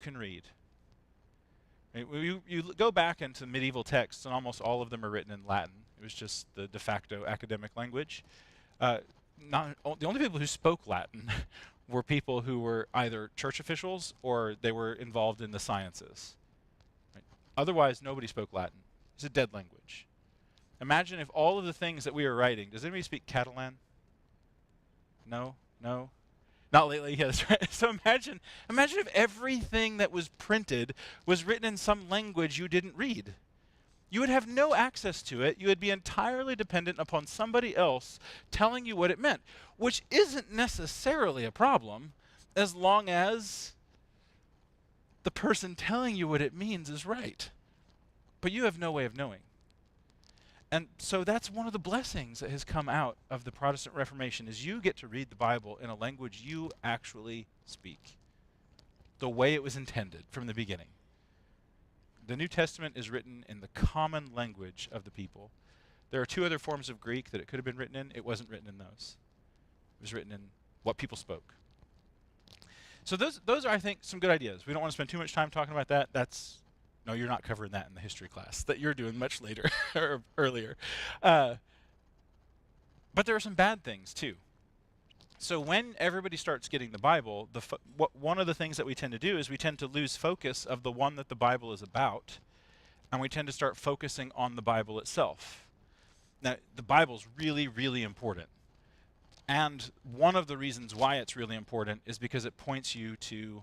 can read. Right? You go back into medieval texts, and almost all of them are written in Latin. It was just the de facto academic language. Uh, the only people who spoke Latin were people who were either church officials or they were involved in the sciences. Right? Otherwise, nobody spoke Latin. It's a dead language. Imagine if all of the things that we are writing, does anybody speak Catalan? No? No? Not lately, yeah, that's right. So imagine if everything that was printed was written in some language you didn't read. You would have no access to it. You would be entirely dependent upon somebody else telling you what it meant, which isn't necessarily a problem as long as the person telling you what it means is right. But you have no way of knowing. And so that's one of the blessings that has come out of the Protestant Reformation is you get to read the Bible in a language you actually speak, the way it was intended from the beginning. The New Testament is written in the common language of the people. There are two other forms of Greek that it could have been written in. It wasn't written in those. It was written in what people spoke. So those are, I think, some good ideas. We don't want to spend too much time talking about that. No, you're not covering that in the history class that you're doing much later or earlier. But there are some bad things too. So when everybody starts getting the Bible, one of the things that we tend to do is we tend to lose focus of the one that the Bible is about, and we tend to start focusing on the Bible itself. Now, the Bible's really, really important. And one of the reasons why it's really important is because it points you to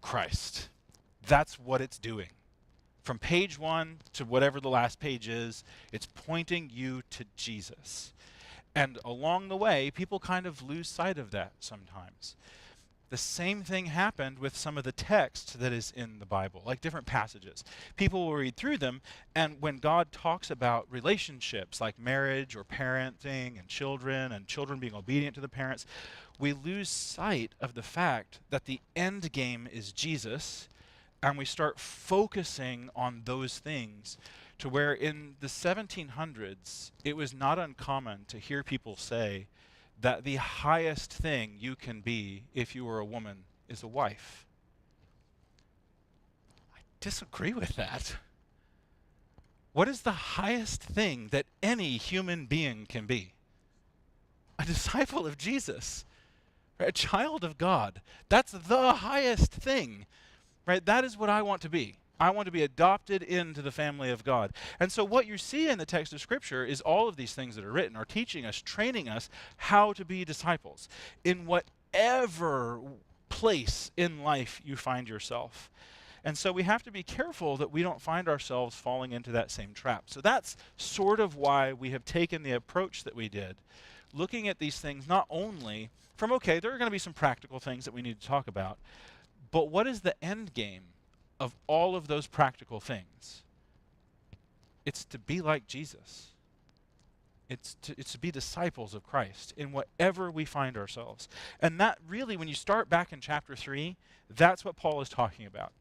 Christ. That's what it's doing. From page 1 to whatever the last page is, it's pointing you to Jesus. And along the way, people kind of lose sight of that sometimes. The same thing happened with some of the text that is in the Bible, like different passages. People will read through them, and when God talks about relationships like marriage or parenting and children being obedient to the parents, we lose sight of the fact that the end game is Jesus, and we start focusing on those things to where in the 1700s, it was not uncommon to hear people say that the highest thing you can be if you were a woman is a wife. I disagree with that. What is the highest thing that any human being can be? A disciple of Jesus, right? A child of God. That's the highest thing, right? That is what I want to be. I want to be adopted into the family of God. And so what you see in the text of Scripture is all of these things that are written are teaching us, training us how to be disciples in whatever place in life you find yourself. And so we have to be careful that we don't find ourselves falling into that same trap. So that's sort of why we have taken the approach that we did, looking at these things not only from, okay, there are going to be some practical things that we need to talk about, but what is the end game of all of those practical things? It's to be like Jesus. It's to be disciples of Christ in whatever we find ourselves. And that really, when you start back in chapter 3, that's what Paul is talking about.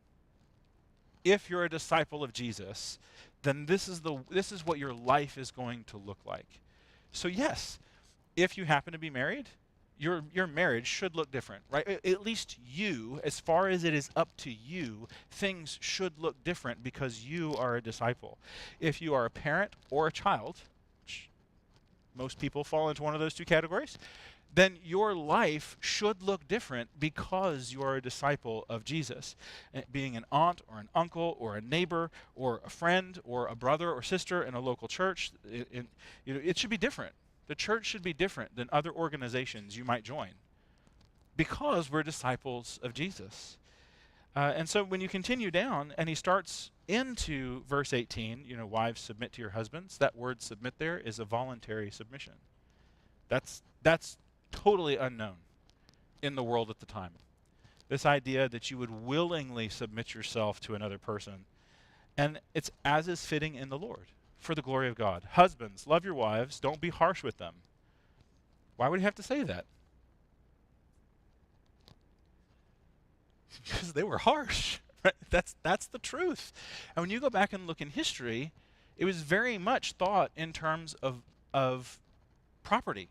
If you're a disciple of Jesus, then this is what your life is going to look like. So yes, if you happen to be married, your marriage should look different, right? At least you, as far as it is up to you, things should look different because you are a disciple. If you are a parent or a child, which most people fall into one of those two categories, then your life should look different because you are a disciple of Jesus. Being an aunt or an uncle or a neighbor or a friend or a brother or sister in a local church, it should be different. The church should be different than other organizations you might join because we're disciples of Jesus. And so when you continue down and he starts into verse 18, wives, submit to your husbands, that word submit there is a voluntary submission. That's totally unknown in the world at the time. This idea that you would willingly submit yourself to another person. And it's as is fitting in the Lord, for the glory of God. Husbands, love your wives. Don't be harsh with them. Why would he have to say that? Because they were harsh. Right? That's the truth. And when you go back and look in history, it was very much thought in terms of property.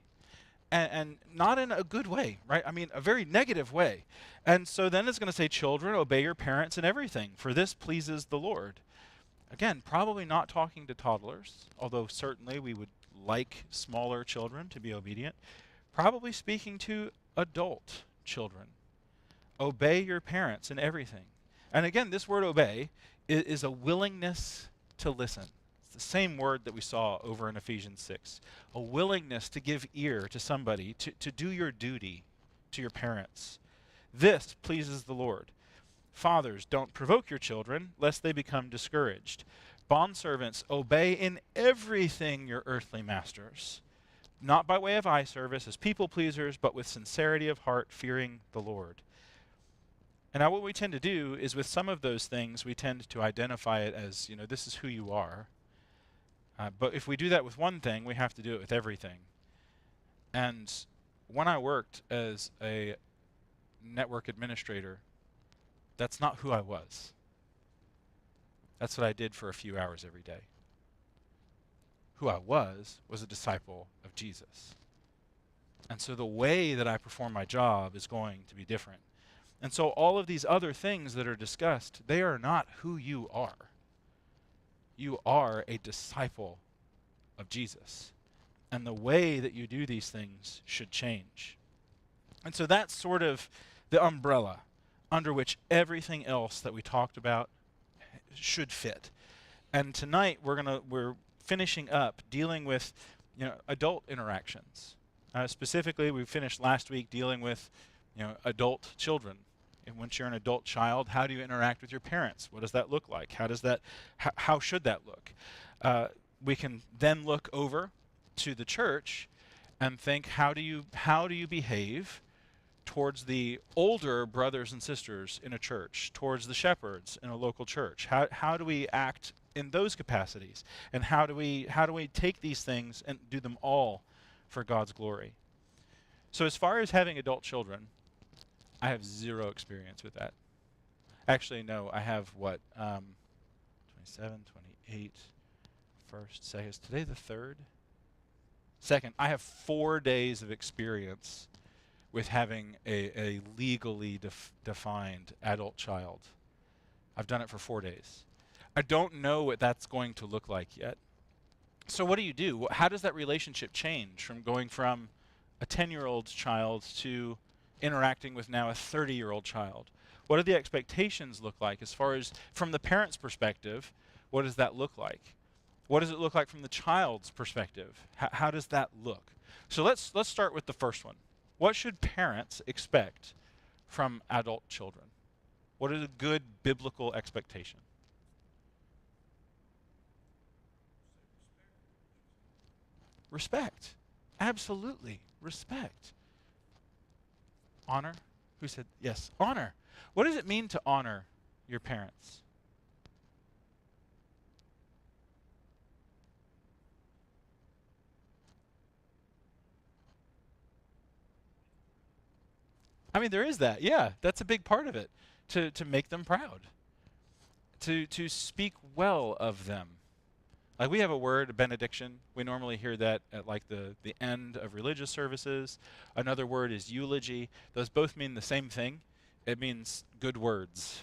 and not in a good way, right? I mean, a very negative way. And so then it's going to say, children, obey your parents in everything, for this pleases the Lord. Again, probably not talking to toddlers, although certainly we would like smaller children to be obedient. Probably speaking to adult children. Obey your parents in everything. And again, this word obey is a willingness to listen. It's the same word that we saw over in Ephesians 6. A willingness to give ear to somebody, to do your duty to your parents. This pleases the Lord. Fathers, don't provoke your children, lest they become discouraged. Bondservants, obey in everything your earthly masters, not by way of eye service as people pleasers, but with sincerity of heart, fearing the Lord. And now what we tend to do is with some of those things, we tend to identify it as, this is who you are. But if we do that with one thing, we have to do it with everything. And when I worked as a network administrator, that's not who I was. That's what I did for a few hours every day. Who I was a disciple of Jesus. And so the way that I perform my job is going to be different. And so all of these other things that are discussed, they are not who you are. You are a disciple of Jesus. And the way that you do these things should change. And so that's sort of the umbrella under which everything else that we talked about should fit. And tonight we're finishing up dealing with adult interactions. Specifically, we finished last week dealing with adult children. And once you're an adult child, how do you interact with your parents? What does that look like? How should that look? We can then look over to the church and think, how do you behave towards the older brothers and sisters in a church, towards the shepherds in a local church? How do we act in those capacities? And how do we take these things and do them all for God's glory? So as far as having adult children, I have zero experience with that. Actually, no, I have 27, 28, first, second. Is today the third? Second, I have 4 days of experience with having a legally defined adult child. I've done it for 4 days. I don't know what that's going to look like yet. So what do you do? How does that relationship change from going from a 10-year-old child to interacting with now a 30-year-old child? What do the expectations look like as far as from the parent's perspective? What does that look like? What does it look like from the child's perspective? How does that look? So let's start with the first one. What should parents expect from adult children? What is a good biblical expectation? Respect. Absolutely. Respect. Honor? Who said yes? Honor. What does it mean to honor your parents? I mean, there is that. Yeah, that's a big part of it. To make them proud. To speak well of them. Like we have a word, a benediction. We normally hear that at like the end of religious services. Another word is eulogy. Those both mean the same thing. It means good words,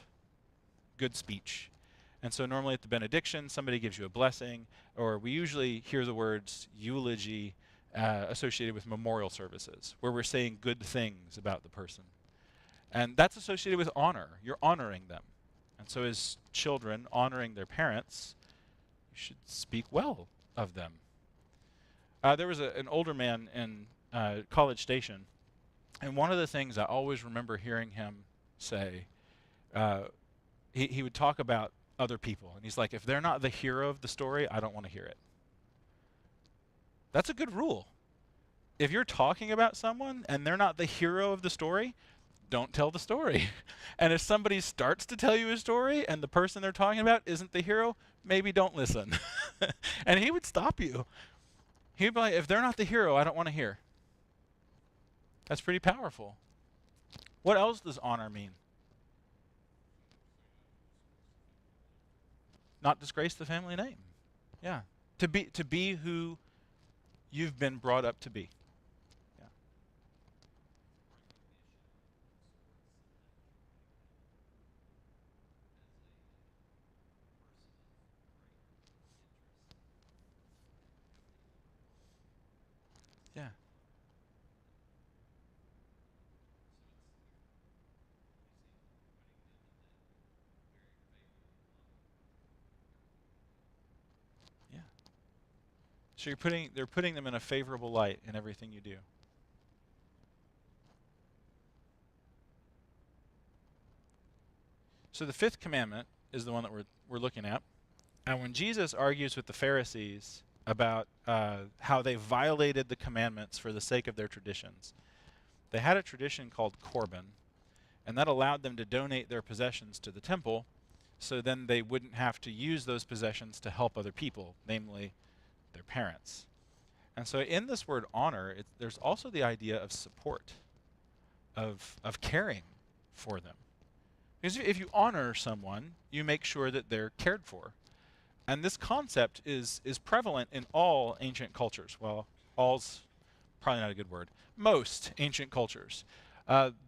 good speech. And so normally at the benediction, somebody gives you a blessing, or we usually hear the words eulogy associated with memorial services, where we're saying good things about the person. And that's associated with honor. You're honoring them. And so as children honoring their parents, should speak well of them. There was an older man in College Station, and one of the things I always remember hearing him say, he would talk about other people, and he's like, if they're not the hero of the story, I don't want to hear it. That's a good rule. If you're talking about someone and they're not the hero of the story, don't tell the story. And if somebody starts to tell you a story and the person they're talking about isn't the hero, maybe don't listen. And he would stop you. He'd be like, if they're not the hero, I don't want to hear. That's pretty powerful. What else does honor mean? Not disgrace the family name. Yeah. To be who you've been brought up to be. Yeah. Yeah. Yeah. So they're putting them in a favorable light in everything you do. So the fifth commandment is the one that we're looking at. And when Jesus argues with the Pharisees about how they violated the commandments for the sake of their traditions, they had a tradition called Corban, and that allowed them to donate their possessions to the temple, so then they wouldn't have to use those possessions to help other people, namely their parents. And so in this word honor, there's also the idea of support, of caring for them. Because if you honor someone, you make sure that they're cared for. And this concept is prevalent in all ancient cultures. Well, all's probably not a good word. Most ancient cultures.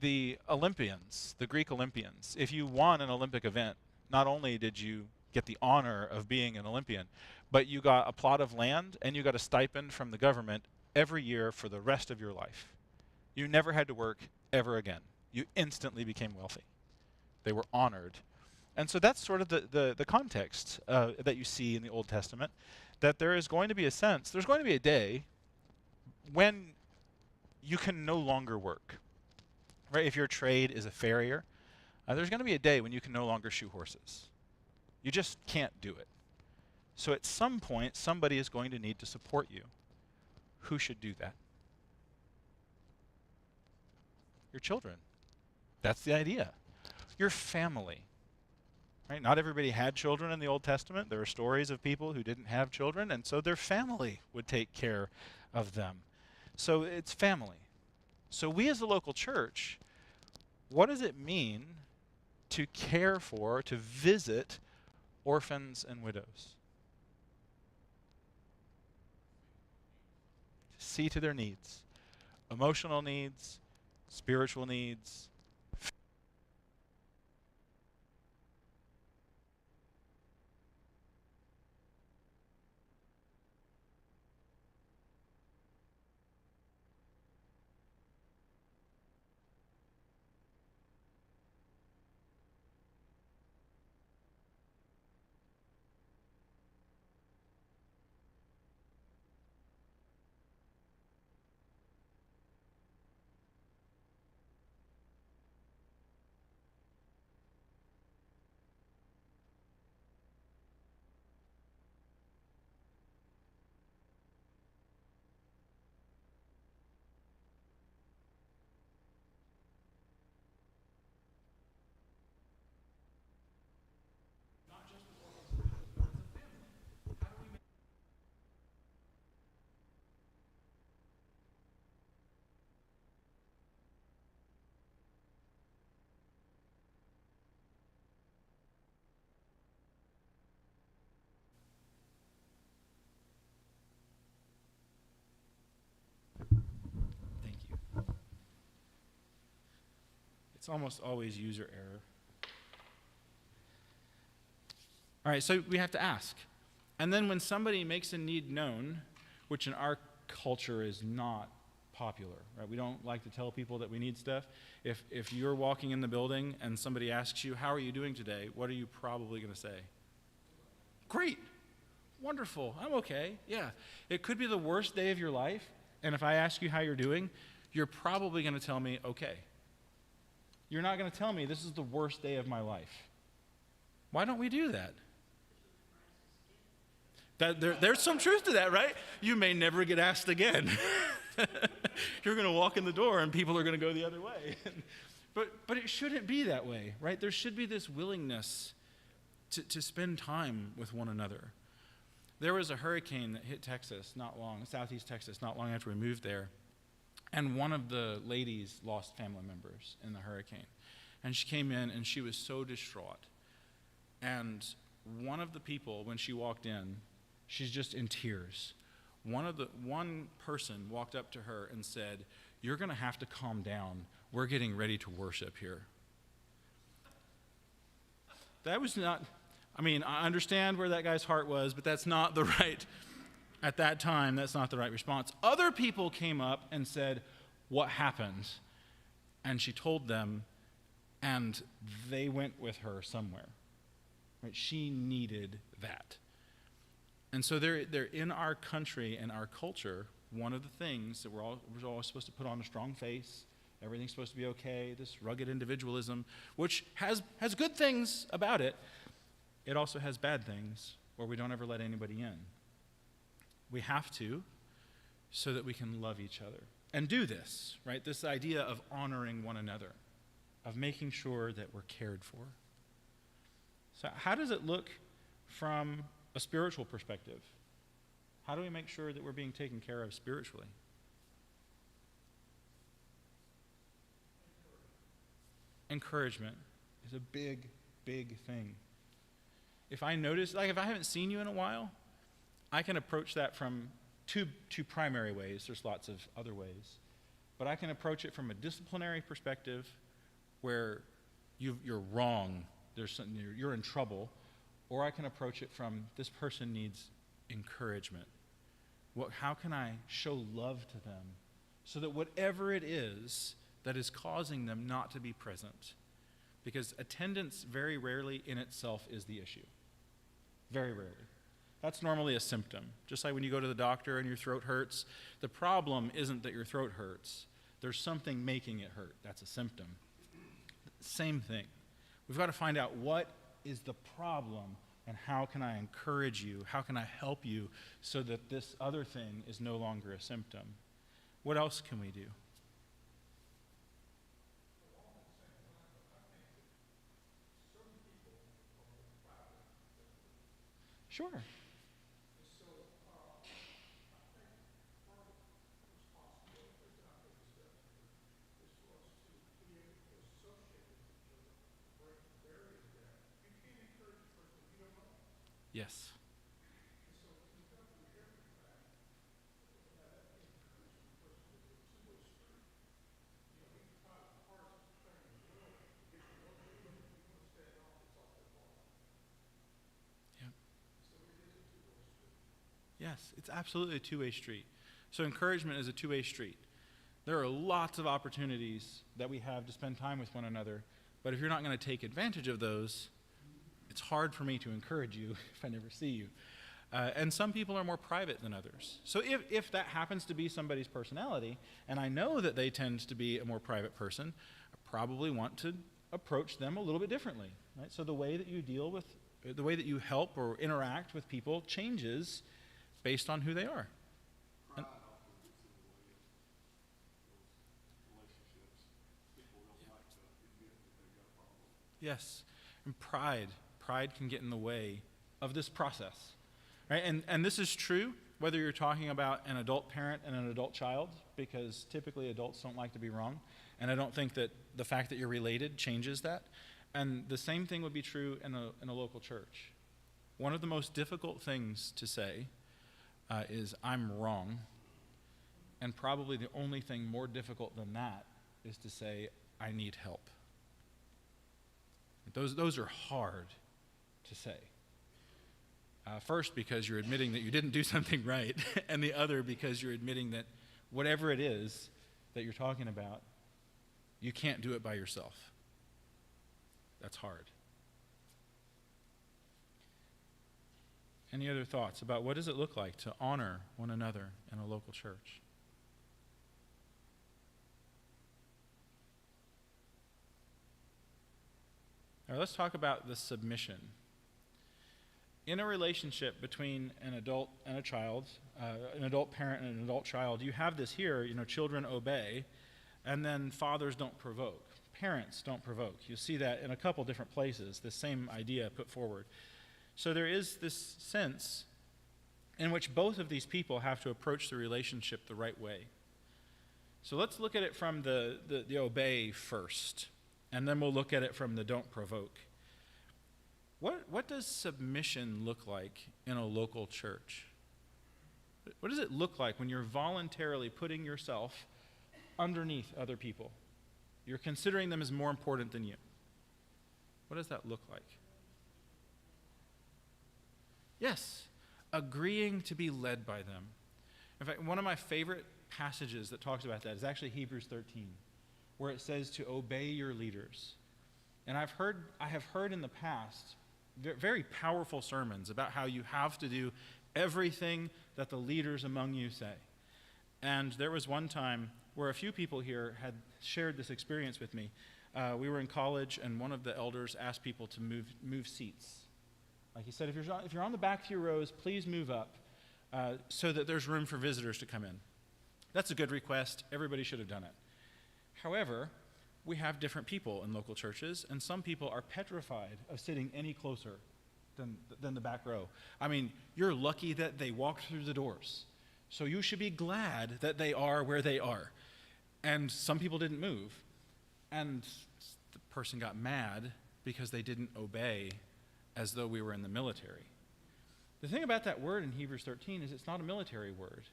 The Olympians, the Greek Olympians, if you won an Olympic event, not only did you get the honor of being an Olympian, but you got a plot of land and you got a stipend from the government every year for the rest of your life. You never had to work ever again. You instantly became wealthy. They were honored. And so that's sort of the context that you see in the Old Testament, that there is going to be a sense, there's going to be a day when you can no longer work. Right? If your trade is a farrier, there's going to be a day when you can no longer shoe horses. You just can't do it. So at some point, somebody is going to need to support you. Who should do that? Your children. That's the idea. Your family. Right? Not everybody had children in the Old Testament. There are stories of people who didn't have children, and so their family would take care of them. So it's family. So we as a local church, what does it mean to care for, to visit orphans and widows? To see to their needs, emotional needs, spiritual needs. Thank you. It's almost always user error. All right, so we have to ask. And then when somebody makes a need known, which in our culture is not popular, right? We don't like to tell people that we need stuff. If you're walking in the building and somebody asks you, "How are you doing today?" what are you probably going to say? Great. Wonderful. I'm okay. Yeah. It could be the worst day of your life, and if I ask you how you're doing, you're probably going to tell me, "Okay." You're not going to tell me, "This is the worst day of my life." Why don't we do that? There's some truth to that, right? You may never get asked again. You're going to walk in the door and people are going to go the other way. But it shouldn't be that way, right? There should be this willingness to spend time with one another. There was a hurricane that hit Texas southeast Texas, not long after we moved there. And one of the ladies lost family members in the hurricane. And she came in and she was so distraught. And one of the people, when she walked in, she's just in tears. One person walked up to her and said, "You're going to have to calm down. We're getting ready to worship here." That was not, I understand where that guy's heart was, but that's not the right at that time, that's not the right response. Other people came up and said, what happened? And she told them, and they went with her somewhere. Right? She needed that. And so they're in our country and our culture, one of the things that we're always supposed to put on a strong face, everything's supposed to be okay, this rugged individualism, which has good things about it. It also has bad things where we don't ever let anybody in. We have to, so that we can love each other and do this, right? This idea of honoring one another, of making sure that we're cared for. So how does it look from a spiritual perspective? How do we make sure that we're being taken care of spiritually? Encouragement is a big, big thing. If I notice, like if I haven't seen you in a while, I can approach that from two primary ways. There's lots of other ways. But I can approach it from a disciplinary perspective where you're wrong, there's something, you're in trouble, or I can approach it from this person needs encouragement. How can I show love to them so that whatever it is that is causing them not to be present, because attendance very rarely in itself is the issue. Very rarely. That's normally a symptom. Just like when you go to the doctor and your throat hurts, the problem isn't that your throat hurts. There's something making it hurt. That's a symptom. Same thing. We've got to find out what is the problem and how can I encourage you, how can I help you so that this other thing is no longer a symptom. What else can we do? Sure. Yes. Yep. Yes, it's absolutely a two-way street. So encouragement is a two-way street. There are lots of opportunities that we have to spend time with one another, but if you're not going to take advantage of those, it's hard for me to encourage you if I never see you. And some people are more private than others. So if that happens to be somebody's personality, and I know that they tend to be a more private person, I probably want to approach them a little bit differently. Right? So the way that you deal with, the way that you help or interact with people changes based on who they are. And, yes, and pride can get in the way of this process, right? And this is true whether you're talking about an adult parent and an adult child, because typically adults don't like to be wrong, and I don't think that the fact that you're related changes that. And the same thing would be true in a local church. One of the most difficult things to say is I'm wrong, and probably the only thing more difficult than that is to say I need help. Those are hard to say. First, because you're admitting that you didn't do something right, and the other because you're admitting that whatever it is that you're talking about, you can't do it by yourself. That's hard. Any other thoughts about what does it look like to honor one another in a local church? All right, let's talk about the submission. In a relationship between an adult and a child, an adult parent and an adult child, you have this here, children obey, and then fathers don't provoke. Parents don't provoke. You see that in a couple different places, the same idea put forward. So there is this sense in which both of these people have to approach the relationship the right way. So let's look at it from the obey first, and then we'll look at it from the don't provoke. What does submission look like in a local church? What does it look like when you're voluntarily putting yourself underneath other people? You're considering them as more important than you. What does that look like? Yes, agreeing to be led by them. In fact, one of my favorite passages that talks about that is actually Hebrews 13, where it says to obey your leaders. And I have heard in the past very powerful sermons about how you have to do everything that the leaders among you say. And there was one time where a few people here had shared this experience with me. We were in college, and one of the elders asked people to move seats. Like he said, if you're on the back few rows, please move up so that there's room for visitors to come in. That's a good request. Everybody should have done it. However, we have different people in local churches, and some people are petrified of sitting any closer than the back row. I mean, you're lucky that they walked through the doors. So you should be glad that they are where they are. And some people didn't move. And the person got mad because they didn't obey as though we were in the military. The thing about that word in Hebrews 13 is it's not a military word.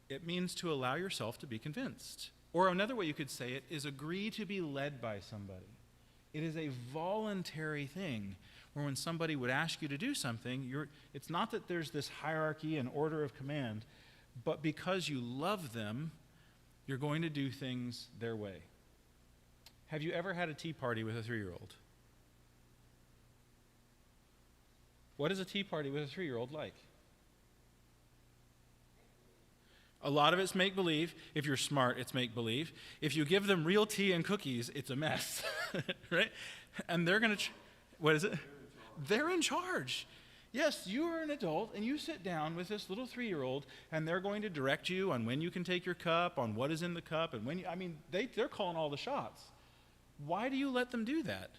It means to allow yourself to be convinced. Or another way you could say it is agree to be led by somebody. It is a voluntary thing where when somebody would ask you to do something, it's not that there's this hierarchy and order of command, but because you love them, you're going to do things their way. Have you ever had a tea party with a 3-year-old? What is a tea party with a 3-year-old like? A lot of it's make-believe. If you're smart, it's make-believe. If you give them real tea and cookies, it's a mess, right? And they're going to, what is it? They're in charge. Yes, you are an adult, and you sit down with this little 3-year-old, and they're going to direct you on when you can take your cup, on what is in the cup, and when you, they're calling all the shots. Why do you let them do that?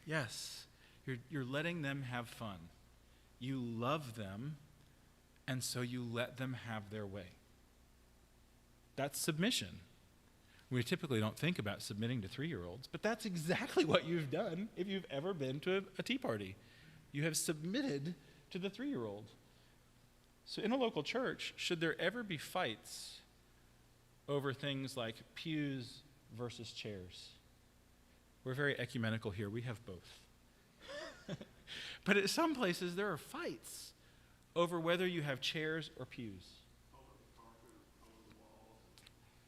Yes, you're letting them have fun. You love them, and so you let them have their way. That's submission. We typically don't think about submitting to 3-year-olds, but that's exactly what you've done if you've ever been to a tea party. You have submitted to the 3-year-old. So in a local church, should there ever be fights over things like pews versus chairs? We're very ecumenical here. We have both. But at some places, there are fights over whether you have chairs or pews.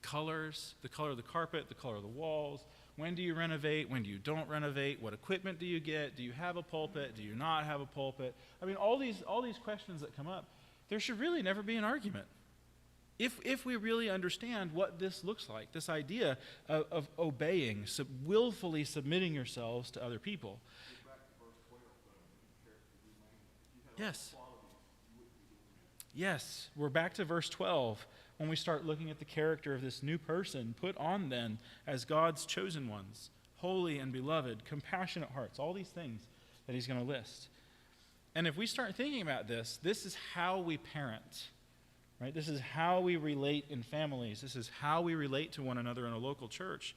Colors, the color of the carpet, the color of the walls. When do you renovate? When do you don't renovate? What equipment do you get? Do you have a pulpit? Do you not have a pulpit? I mean, all these questions that come up, there should really never be an argument. If we really understand what this looks like, this idea of obeying, willfully submitting yourselves to other people. Yes. Yes, we're back to verse 12 when we start looking at the character of this new person. Put on then as God's chosen ones, holy and beloved, compassionate hearts, all these things that he's going to list. And if we start thinking about this is how we parent, right? This is how we relate in families. This is how we relate to one another in a local church.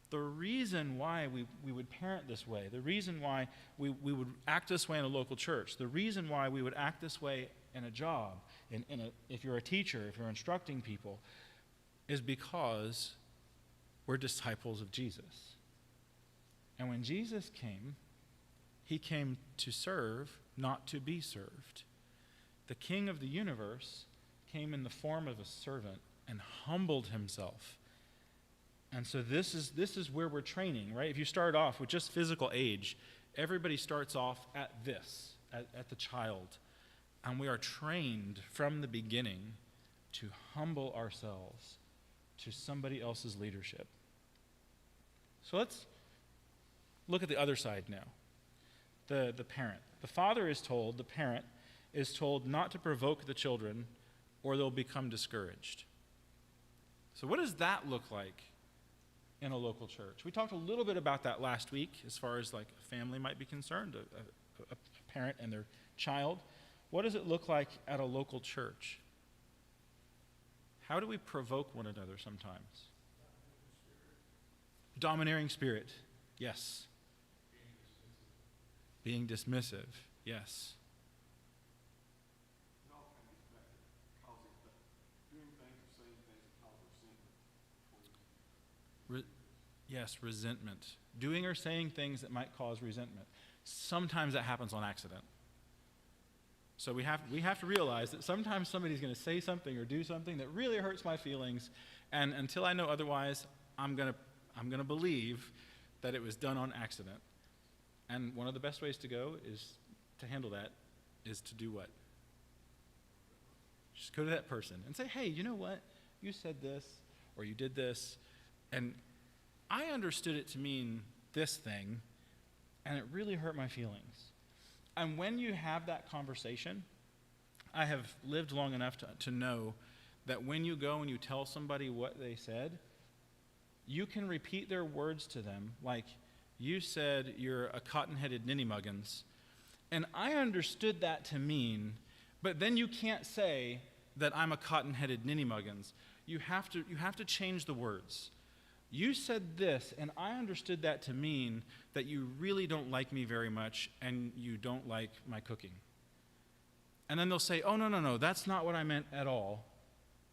The reason why we would parent this way, the reason why we would act this way in a local church, the reason why we would act this way in a job, if you're a teacher, if you're instructing people, is because we're disciples of Jesus. And when Jesus came, he came to serve, not to be served. The King of the universe came in the form of a servant and humbled himself. And so this is where we're training, right? If you start off with just physical age, everybody starts off at the child. And we are trained from the beginning to humble ourselves to somebody else's leadership. So let's look at the other side now. The parent. The parent is told not to provoke the children or they'll become discouraged. So what does that look like in a local church? We talked a little bit about that last week as far as like a family might be concerned, a parent and their child. What does it look like at a local church? How do we provoke one another sometimes? Domineering spirit. Yes. Being dismissive. Yes. Yes, resentment. Doing or saying things that might cause resentment. Sometimes that happens on accident. So we have to realize that sometimes somebody's going to say something or do something that really hurts my feelings, and until I know otherwise, I'm going to believe that it was done on accident. And one of the best ways to go is to handle that is to do what? Just go to that person and say, hey, you know what? You said this or you did this, and I understood it to mean this thing, and it really hurt my feelings. And when you have that conversation, I have lived long enough to know that when you go and you tell somebody what they said, you can repeat their words to them, like, you said you're a cotton-headed ninny-muggins, and I understood that to mean, but then you can't say that I'm a cotton-headed ninny-muggins. You have to change the words. You said this, and I understood that to mean that you really don't like me very much and you don't like my cooking. And then they'll say, oh, no, that's not what I meant at all.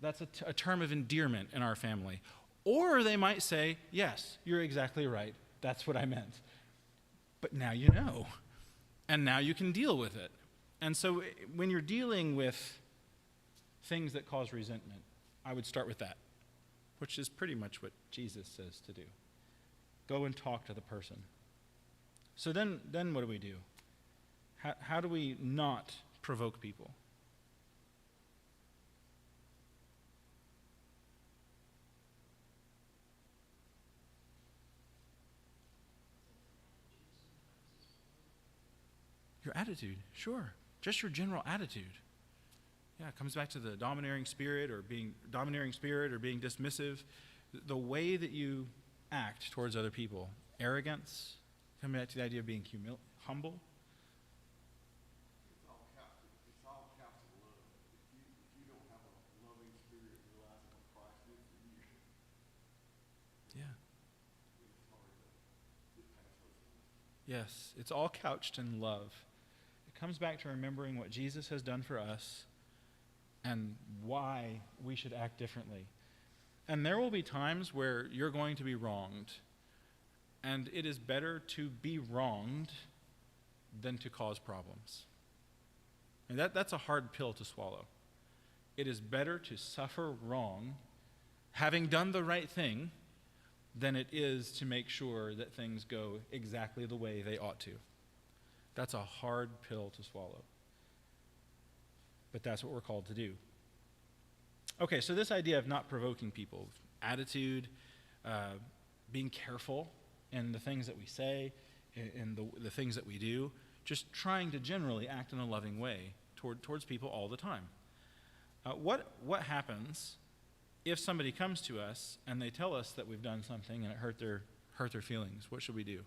That's a term of endearment in our family. Or they might say, yes, you're exactly right. That's what I meant. But now you know, and now you can deal with it. And so when you're dealing with things that cause resentment, I would start with that, which is pretty much what Jesus says to do. Go and talk to the person. So then what do we do? How do we not provoke people? Your attitude, sure. Just your general attitude. Yeah, it comes back to the domineering spirit or being dismissive. The way that you act towards other people. Arrogance, coming back to the idea of being humble. It's all capital love. If you don't have a loving spirit realizing what Christ did for you, Yeah. it's hard to get past those things. Yes, it's all couched in love. It comes back to remembering what Jesus has done for us and why we should act differently. And there will be times where you're going to be wronged. And it is better to be wronged than to cause problems. And that's a hard pill to swallow. It is better to suffer wrong, having done the right thing, than it is to make sure that things go exactly the way they ought to. That's a hard pill to swallow. But that's what we're called to do. Okay, so this idea of not provoking people, attitude, being careful in the things that we say, in the things that we do, just trying to generally act in a loving way towards people all the time. What happens if somebody comes to us and they tell us that we've done something and it hurt their feelings? What should we do?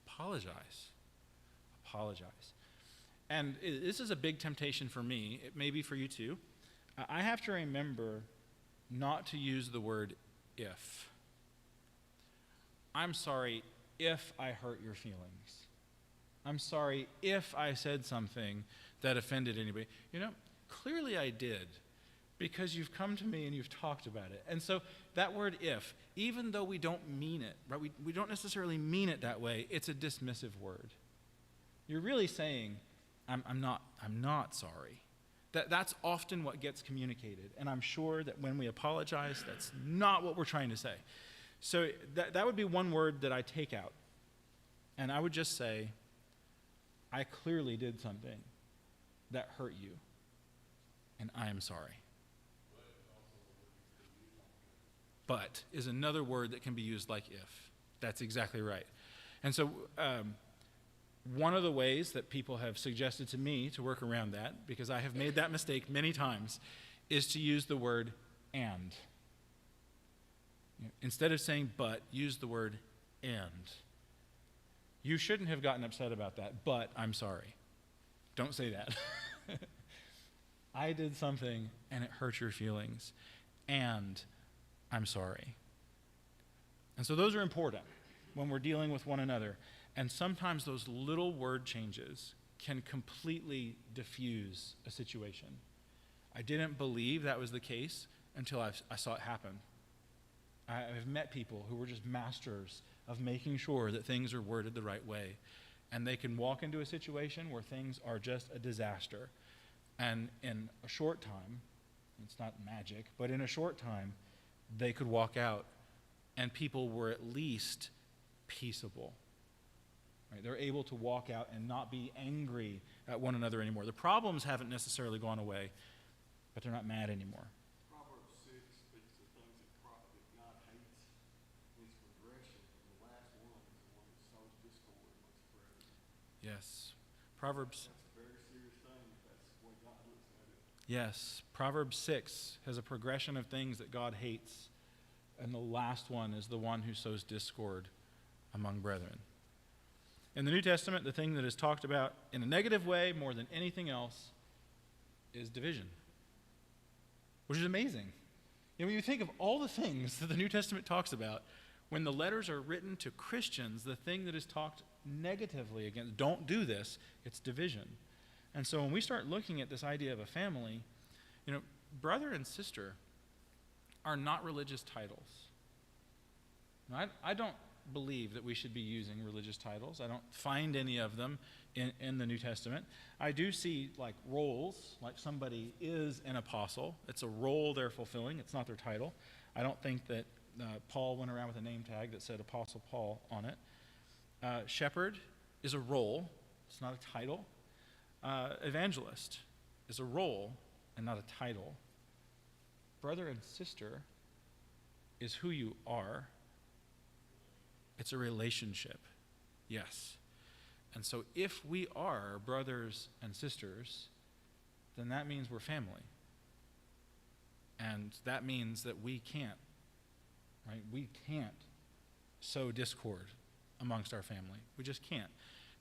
Apologize. And this is a big temptation for me. It may be for you too. I have to remember not to use the word if. I'm sorry if I hurt your feelings. I'm sorry if I said something that offended anybody. Clearly I did, because you've come to me and you've talked about it. And so that word if, even though we don't mean it, right? We don't necessarily mean it that way, it's a dismissive word. You're really saying, I'm not sorry. That's often what gets communicated. And I'm sure that when we apologize, that's not what we're trying to say. So that would be one word that I take out. And I would just say, I clearly did something that hurt you, and I am sorry. But is another word that can be used like if. That's exactly right. And so one of the ways that people have suggested to me to work around that, because I have made that mistake many times, is to use the word and. Instead of saying but, use the word and. You shouldn't have gotten upset about that, but I'm sorry. Don't say that. I did something and it hurt your feelings, and I'm sorry. And so those are important when we're dealing with one another. And sometimes those little word changes can completely diffuse a situation. I didn't believe that was the case until I saw it happen. I've met people who were just masters of making sure that things are worded the right way. And they can walk into a situation where things are just a disaster. And in a short time, it's not magic, but in a short time, they could walk out and people were at least peaceable. Right? They're able to walk out and not be angry at one another anymore. The problems haven't necessarily gone away, but they're not mad anymore. Proverbs 6 speaks of things that God hates in its progression. And the last one is the one that sows discord amongst brethren. Yes. Proverbs. That's a very serious thing if that's the way God looks at it. Yes. Proverbs 6 has a progression of things that God hates. And the last one is the one who sows discord among brethren. In the New Testament, the thing that is talked about in a negative way more than anything else is division, which is amazing. You know, when you think of all the things that the New Testament talks about, when the letters are written to Christians, the thing that is talked negatively against, don't do this, it's division. And so when we start looking at this idea of a family, you know, brother and sister are not religious titles. Now, I don't believe that we should be using religious titles. I don't find any of them in the New Testament. I do see like roles, like somebody is an apostle. It's a role they're fulfilling. It's not their title. I don't think that Paul went around with a name tag that said Apostle Paul on it. Shepherd is a role. It's not a title. Evangelist is a role and not a title. Brother and sister is who you are. It's a relationship, yes. And so if we are brothers and sisters, then that means we're family. And that means that we can't, right? We can't sow discord amongst our family. We just can't.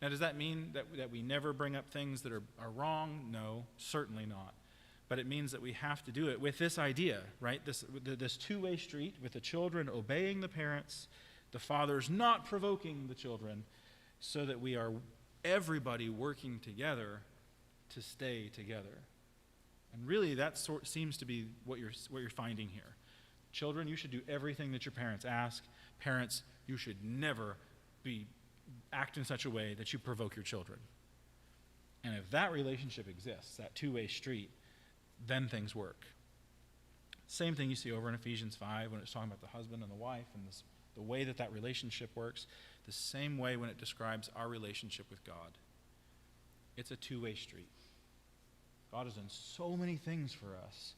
Now, does that mean that we never bring up things that are wrong? No, certainly not. But it means that we have to do it with this idea, right? This two-way street with the children obeying the parents, the fathers not provoking the children, so that we are everybody working together to stay together. And really that seems to be what you're finding here. Children, you should do everything that your parents ask. Parents, you should never act in such a way that you provoke your children. And if that relationship exists, that two-way street, then things work. Same thing you see over in Ephesians 5 when it's talking about the husband and the wife and the way that relationship works, the same way when it describes our relationship with God. It's a two-way street. God has done so many things for us.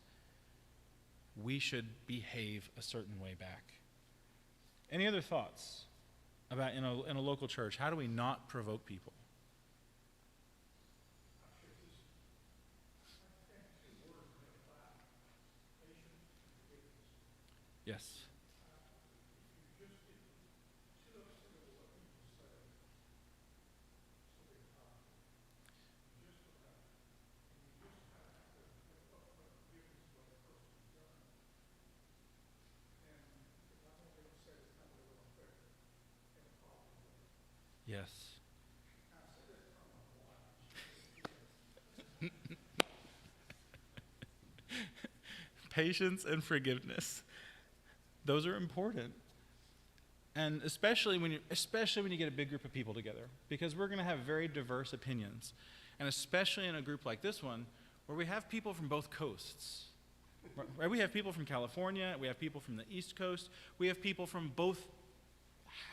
We should behave a certain way back. Any other thoughts about in a local church? How do we not provoke people? Yes. Yes. Patience and forgiveness. Those are important. And especially when you get a big group of people together, because we're going to have very diverse opinions. And especially in a group like this one, where we have people from both coasts. Right? We have people from California, we have people from the East Coast, we have people from both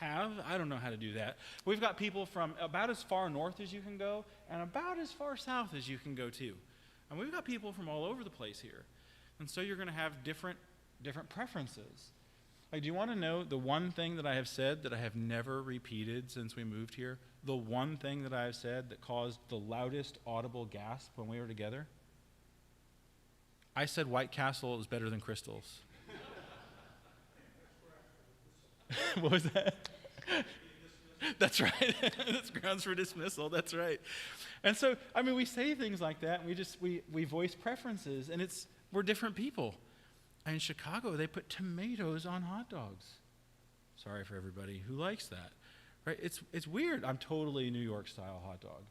I don't know how to do that. We've got people from about as far north as you can go and about as far south as you can go too. And we've got people from all over the place here. And so you're going to have different preferences. Like, do you want to know the one thing that I have said that I have never repeated since we moved here? The one thing that I have said that caused the loudest audible gasp when we were together? I said White Castle is better than Crystal's. What was that? That's right. That's grounds for dismissal. That's right. And so, I mean, we say things like that, and we voice preferences, and we're different people. And in Chicago, they put tomatoes on hot dogs. Sorry for everybody who likes that. Right? It's weird. I'm totally New York style hot dog.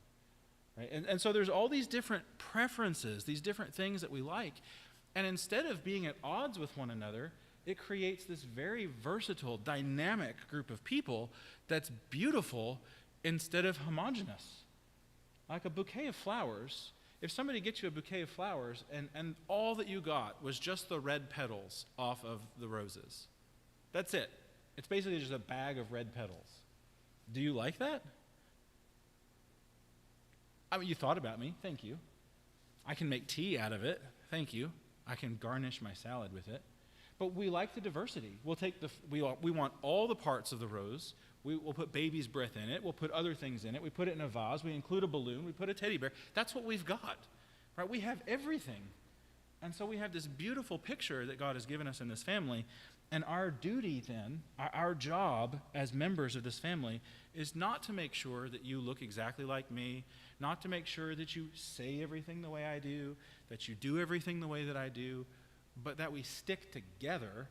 Right? And so there's all these different preferences, these different things that we like. And instead of being at odds with one another, it creates this very versatile, dynamic group of people that's beautiful instead of homogenous. Like a bouquet of flowers. If somebody gets you a bouquet of flowers and all that you got was just the red petals off of the roses, that's it. It's basically just a bag of red petals. Do you like that? I mean, you thought about me. Thank you. I can make tea out of it. Thank you. I can garnish my salad with it. But we like the diversity. We'll take we want all the parts of the rose. We'll put baby's breath in it. We'll put other things in it. We put it in a vase. We include a balloon. We put a teddy bear. That's what we've got, right? We have everything. And so we have this beautiful picture that God has given us in this family. And our duty then, our job as members of this family is not to make sure that you look exactly like me, not to make sure that you say everything the way I do, that you do everything the way that I do, but that we stick together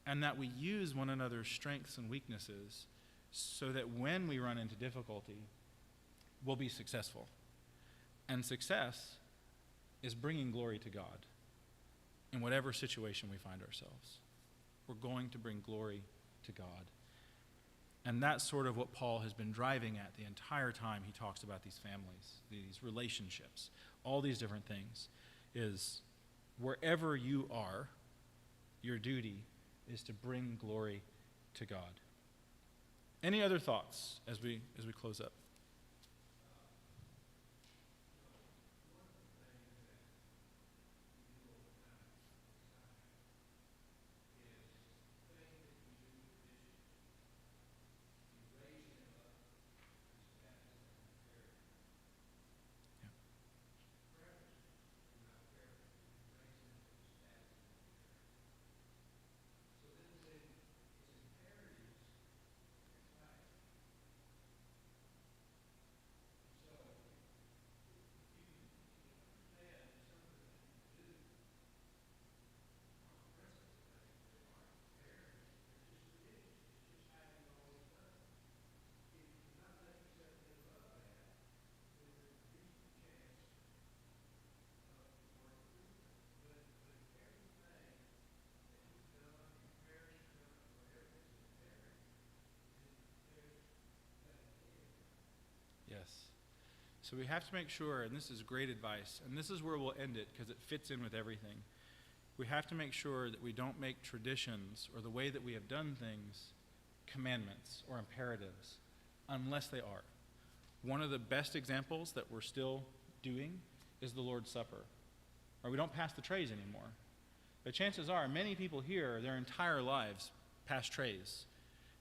and that we use one another's strengths and weaknesses so that when we run into difficulty, we'll be successful. And success is bringing glory to God in whatever situation we find ourselves. We're going to bring glory to God. And that's sort of what Paul has been driving at the entire time he talks about these families, these relationships, all these different things, is wherever you are, your duty is to bring glory to God. Any other thoughts as we close up? Yes. So we have to make sure, and this is great advice, and this is where we'll end it because it fits in with everything. We have to make sure that we don't make traditions or the way that we have done things commandments or imperatives unless they are. One of the best examples that we're still doing is the Lord's Supper. Or we don't pass the trays anymore. But chances are many people here, their entire lives, pass trays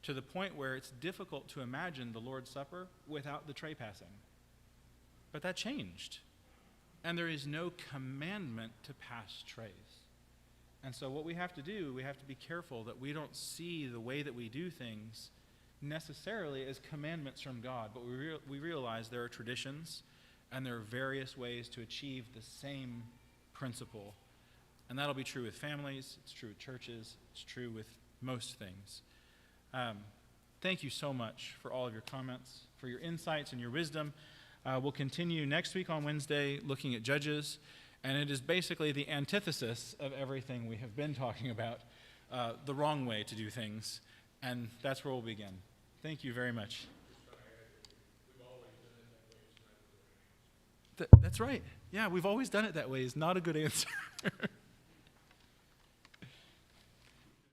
to the point where it's difficult to imagine the Lord's Supper without the tray passing. But that changed. And there is no commandment to pass trays. And so what we have to do, we have to be careful that we don't see the way that we do things necessarily as commandments from God, but we realize there are traditions and there are various ways to achieve the same principle. And that'll be true with families, it's true with churches, it's true with most things. Thank you so much for all of your comments, for your insights and your wisdom. We'll continue next week on Wednesday looking at Judges, and it is basically the antithesis of everything we have been talking about, the wrong way to do things, and that's where we'll begin. Thank you very much. That's right. Yeah, we've always done it that way is not a good answer.